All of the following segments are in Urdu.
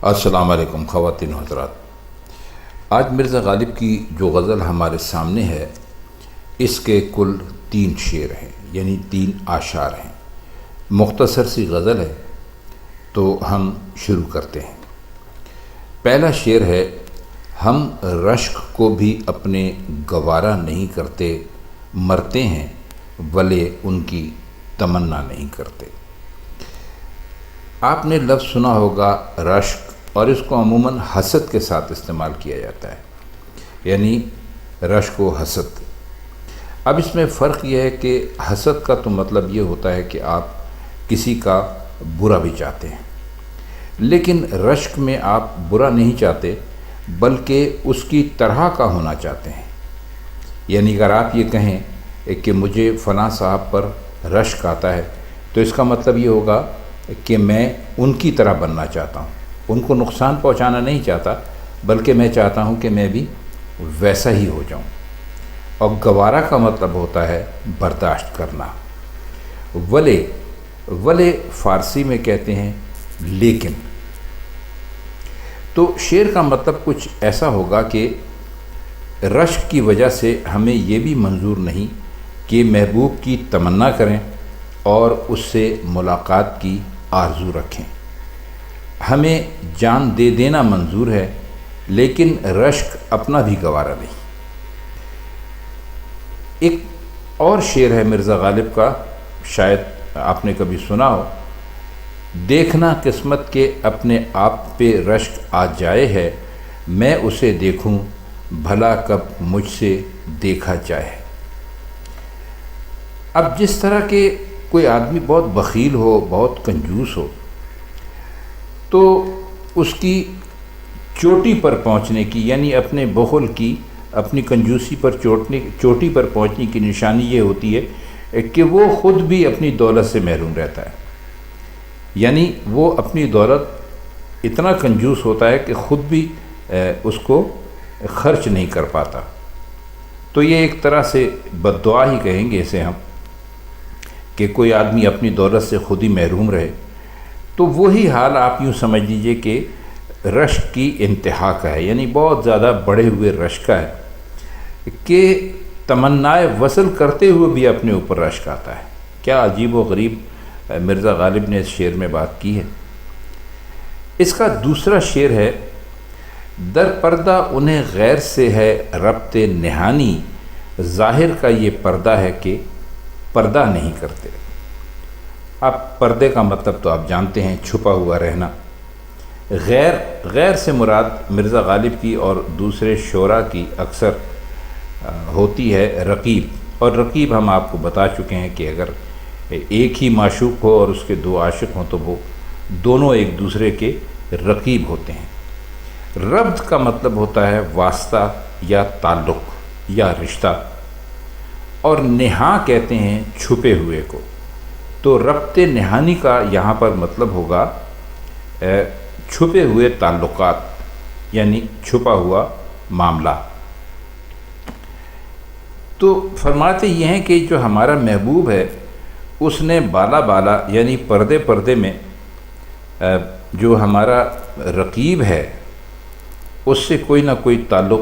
السلام علیکم خواتین و حضرات۔ آج مرزا غالب کی جو غزل ہمارے سامنے ہے اس کے کل 3 شعر ہیں، یعنی 3 اشعار ہیں۔ مختصر سی غزل ہے تو ہم شروع کرتے ہیں۔ پہلا شعر ہے: ہم رشک کو بھی اپنے گوارا نہیں کرتے، مرتے ہیں ولے ان کی تمنا نہیں کرتے۔ آپ نے لفظ سنا ہوگا رشک، اور اس کو عموماً حسد کے ساتھ استعمال کیا جاتا ہے، یعنی رشک و حسد۔ اب اس میں فرق یہ ہے کہ حسد کا تو مطلب یہ ہوتا ہے کہ آپ کسی کا برا بھی چاہتے ہیں، لیکن رشک میں آپ برا نہیں چاہتے بلکہ اس کی طرح کا ہونا چاہتے ہیں۔ یعنی اگر آپ یہ کہیں کہ مجھے فلاں صاحب پر رشک آتا ہے تو اس کا مطلب یہ ہوگا کہ میں ان کی طرح بننا چاہتا ہوں، ان کو نقصان پہنچانا نہیں چاہتا بلکہ میں چاہتا ہوں کہ میں بھی ویسا ہی ہو جاؤں۔ اور گوارا کا مطلب ہوتا ہے برداشت کرنا۔ ولے فارسی میں کہتے ہیں لیکن۔ تو شعر کا مطلب کچھ ایسا ہوگا کہ رشک کی وجہ سے ہمیں یہ بھی منظور نہیں کہ محبوب کی تمنا کریں اور اس سے ملاقات کی آرزو رکھیں۔ ہمیں جان دے دینا منظور ہے لیکن رشک اپنا بھی گوارا نہیں۔ ایک اور شعر ہے مرزا غالب کا، شاید آپ نے کبھی سنا ہو: دیکھنا قسمت کے اپنے آپ پہ رشک آ جائے ہے، میں اسے دیکھوں بھلا کب مجھ سے دیکھا جائے۔ اب جس طرح کے کوئی آدمی بہت بخیل ہو، بہت کنجوس ہو، تو اس کی چوٹی پر پہنچنے کی، یعنی اپنے بخل کی، اپنی کنجوسی پر چوٹی پر پہنچنے کی نشانی یہ ہوتی ہے کہ وہ خود بھی اپنی دولت سے محروم رہتا ہے۔ یعنی وہ اپنی دولت اتنا کنجوس ہوتا ہے کہ خود بھی اس کو خرچ نہیں کر پاتا۔ تو یہ ایک طرح سے بد دعا ہی کہیں گے اسے ہم، کہ کوئی آدمی اپنی دولت سے خود ہی محروم رہے۔ تو وہی حال آپ یوں سمجھ لیجئے کہ رشک کی انتہا کا ہے، یعنی بہت زیادہ بڑھے ہوئے رشک کا ہے کہ تمنائے وصل کرتے ہوئے بھی اپنے اوپر رشک آتا ہے۔ کیا عجیب و غریب مرزا غالب نے اس شعر میں بات کی ہے۔ اس کا دوسرا شعر ہے: در پردہ انہیں غیر سے ہے ربط نہانی، ظاہر کا یہ پردہ ہے کہ پردہ نہیں کرتے۔ اب پردے کا مطلب تو آپ جانتے ہیں، چھپا ہوا رہنا۔ غیر سے مراد مرزا غالب کی اور دوسرے شعراء کی اکثر ہوتی ہے رقیب، اور رقیب ہم آپ کو بتا چکے ہیں کہ اگر ایک ہی معشوق ہو اور اس کے 2 عاشق ہوں تو وہ دونوں ایک دوسرے کے رقیب ہوتے ہیں۔ ربط کا مطلب ہوتا ہے واسطہ یا تعلق یا رشتہ، اور نہا کہتے ہیں چھپے ہوئے کو۔ تو ربط نہانی کا یہاں پر مطلب ہوگا چھپے ہوئے تعلقات، یعنی چھپا ہوا معاملہ۔ تو فرماتے یہ ہیں کہ جو ہمارا محبوب ہے اس نے بالا یعنی پردے میں جو ہمارا رقیب ہے اس سے کوئی نہ کوئی تعلق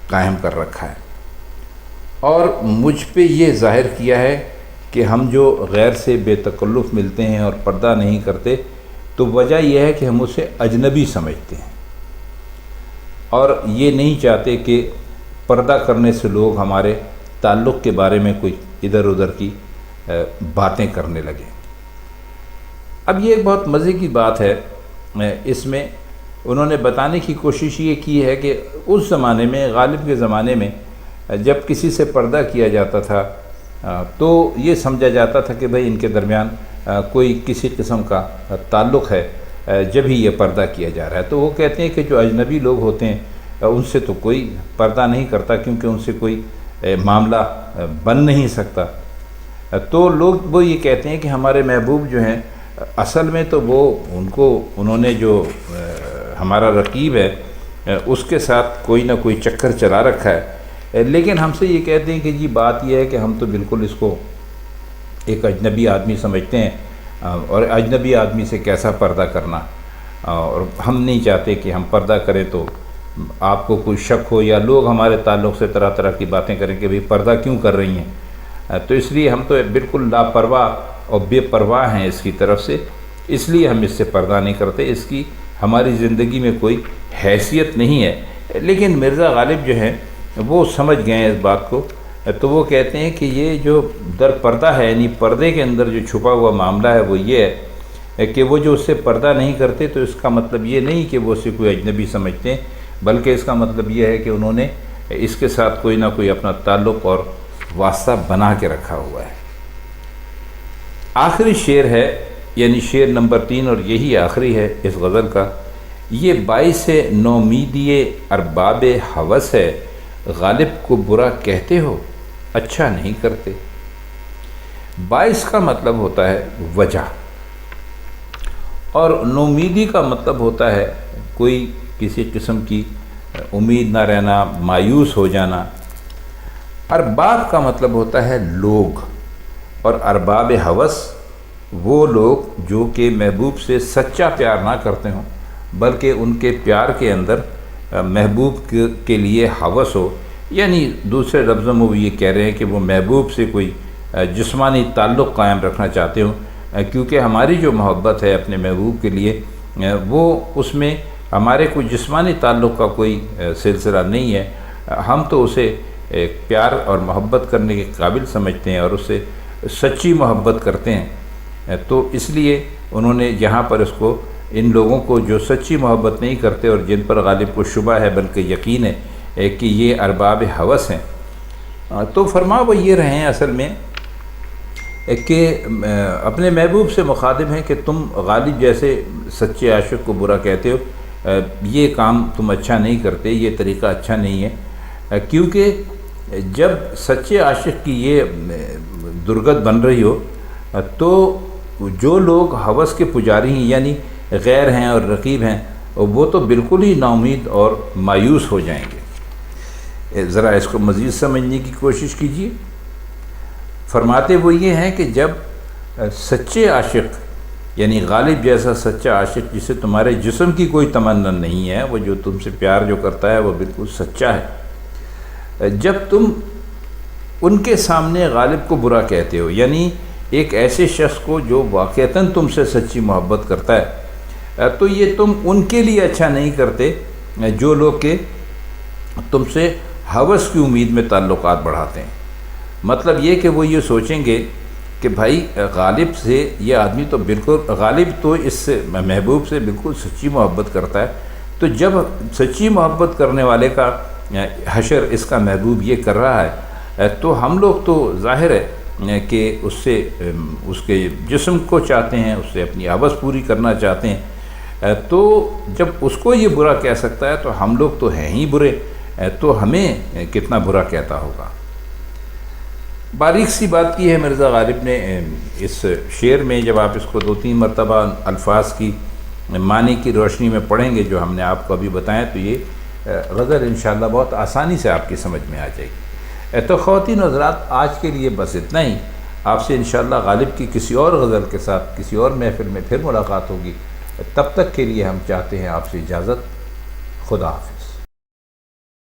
قائم کر رکھا ہے، اور مجھ پہ یہ ظاہر کیا ہے کہ ہم جو غیر سے بے تکلف ملتے ہیں اور پردہ نہیں کرتے تو وجہ یہ ہے کہ ہم اسے اجنبی سمجھتے ہیں، اور یہ نہیں چاہتے کہ پردہ کرنے سے لوگ ہمارے تعلق کے بارے میں کوئی ادھر ادھر کی باتیں کرنے لگیں۔ اب یہ ایک بہت مزے کی بات ہے، اس میں انہوں نے بتانے کی کوشش یہ کی ہے کہ اس زمانے میں، غالب کے زمانے میں، جب کسی سے پردہ کیا جاتا تھا تو یہ سمجھا جاتا تھا کہ بھئی ان کے درمیان کوئی کسی قسم کا تعلق ہے، جب ہی یہ پردہ کیا جا رہا ہے۔ تو وہ کہتے ہیں کہ جو اجنبی لوگ ہوتے ہیں ان سے تو کوئی پردہ نہیں کرتا کیونکہ ان سے کوئی معاملہ بن نہیں سکتا۔ تو لوگ وہ یہ کہتے ہیں کہ ہمارے محبوب جو ہیں اصل میں تو وہ انہوں نے جو ہمارا رقیب ہے اس کے ساتھ کوئی نہ کوئی چکر چلا رکھا ہے، لیکن ہم سے یہ کہتے ہیں کہ جی بات یہ ہے کہ ہم تو بالکل اس کو ایک اجنبی آدمی سمجھتے ہیں، اور اجنبی آدمی سے کیسا پردہ کرنا۔ اور ہم نہیں چاہتے کہ ہم پردہ کریں تو آپ کو کوئی شک ہو یا لوگ ہمارے تعلق سے طرح طرح کی باتیں کریں کہ بھئی پردہ کیوں کر رہی ہیں، تو اس لیے ہم تو بالکل لاپرواہ اور بے پرواہ ہیں اس کی طرف سے، اس لیے ہم اس سے پردہ نہیں کرتے، اس کی ہماری زندگی میں کوئی حیثیت نہیں ہے۔ لیکن مرزا غالب جو ہیں وہ سمجھ گئے ہیں اس بات کو، تو وہ کہتے ہیں کہ یہ جو در پردہ ہے، یعنی پردے کے اندر جو چھپا ہوا معاملہ ہے وہ یہ ہے کہ وہ جو اس سے پردہ نہیں کرتے تو اس کا مطلب یہ نہیں کہ وہ اسے کوئی اجنبی سمجھتے ہیں، بلکہ اس کا مطلب یہ ہے کہ انہوں نے اس کے ساتھ کوئی نہ کوئی اپنا تعلق اور واسطہ بنا کے رکھا ہوا ہے۔ آخری شعر ہے، یعنی شعر نمبر 3 اور یہی آخری ہے اس غزل کا۔ یہ باعث نومیدی ارباب ہوس ہے، غالب کو برا کہتے ہو اچھا نہیں کرتے۔ باعث کا مطلب ہوتا ہے وجہ، اور نومیدی کا مطلب ہوتا ہے کوئی کسی قسم کی امید نہ رہنا، مایوس ہو جانا۔ ارباب کا مطلب ہوتا ہے لوگ، اور ارباب ہوس وہ لوگ جو کہ محبوب سے سچا پیار نہ کرتے ہوں بلکہ ان کے پیار کے اندر محبوب کے لیے ہوس ہو، یعنی دوسرے لفظوں میں وہ یہ کہہ رہے ہیں کہ وہ محبوب سے کوئی جسمانی تعلق قائم رکھنا چاہتے ہوں، کیونکہ ہماری جو محبت ہے اپنے محبوب کے لیے وہ اس میں ہمارے کوئی جسمانی تعلق کا کوئی سلسلہ نہیں ہے، ہم تو اسے پیار اور محبت کرنے کے قابل سمجھتے ہیں اور اس سے سچی محبت کرتے ہیں۔ تو اس لیے انہوں نے جہاں پر اس کو ان لوگوں کو جو سچی محبت نہیں کرتے اور جن پر غالب کو شبہ ہے بلکہ یقین ہے کہ یہ ارباب ہوس ہیں، تو فرما وہ یہ رہے ہیں اصل میں کہ اپنے محبوب سے مخاطب ہیں کہ تم غالب جیسے سچے عاشق کو برا کہتے ہو، یہ کام تم اچھا نہیں کرتے، یہ طریقہ اچھا نہیں ہے، کیونکہ جب سچے عاشق کی یہ درگت بن رہی ہو تو جو لوگ ہوس کے پجاری ہیں یعنی غیر ہیں اور رقیب ہیں وہ تو بالکل ہی ناامید اور مایوس ہو جائیں گے۔ ذرا اس کو مزید سمجھنے کی کوشش کیجیے۔ فرماتے وہ یہ ہیں کہ جب سچے عاشق یعنی غالب جیسا سچا عاشق جسے تمہارے جسم کی کوئی تمنا نہیں ہے، وہ جو تم سے پیار جو کرتا ہے وہ بالکل سچا ہے، جب تم ان کے سامنے غالب کو برا کہتے ہو، یعنی ایک ایسے شخص کو جو واقعتاً تم سے سچی محبت کرتا ہے، تو یہ تم ان کے لیے اچھا نہیں کرتے جو لوگ کہ تم سے ہوس کی امید میں تعلقات بڑھاتے ہیں۔ مطلب یہ کہ وہ یہ سوچیں گے کہ بھائی غالب سے یہ آدمی تو بالکل، غالب تو اس سے محبوب سے بالکل سچی محبت کرتا ہے، تو جب سچی محبت کرنے والے کا حشر اس کا محبوب یہ کر رہا ہے تو ہم لوگ تو ظاہر ہے کہ اس سے اس کے جسم کو چاہتے ہیں، اس سے اپنی ہوس پوری کرنا چاہتے ہیں، تو جب اس کو یہ برا کہہ سکتا ہے تو ہم لوگ تو ہیں ہی برے، تو ہمیں کتنا برا کہتا ہوگا۔ باریک سی بات کی ہے مرزا غالب نے اس شعر میں، جب آپ اس کو 2-3 مرتبہ الفاظ کی معنی کی روشنی میں پڑھیں گے جو ہم نے آپ کو ابھی بتائیں، تو یہ غزل انشاءاللہ بہت آسانی سے آپ کی سمجھ میں آ جائے گی۔ تو خواتین و حضرات، آج کے لیے بس اتنا ہی۔ آپ سے انشاءاللہ غالب کی کسی اور غزل کے ساتھ کسی اور محفل میں پھر ملاقات ہوگی۔ تب تک کے لیے ہم چاہتے ہیں آپ سے اجازت۔ خدا حافظ۔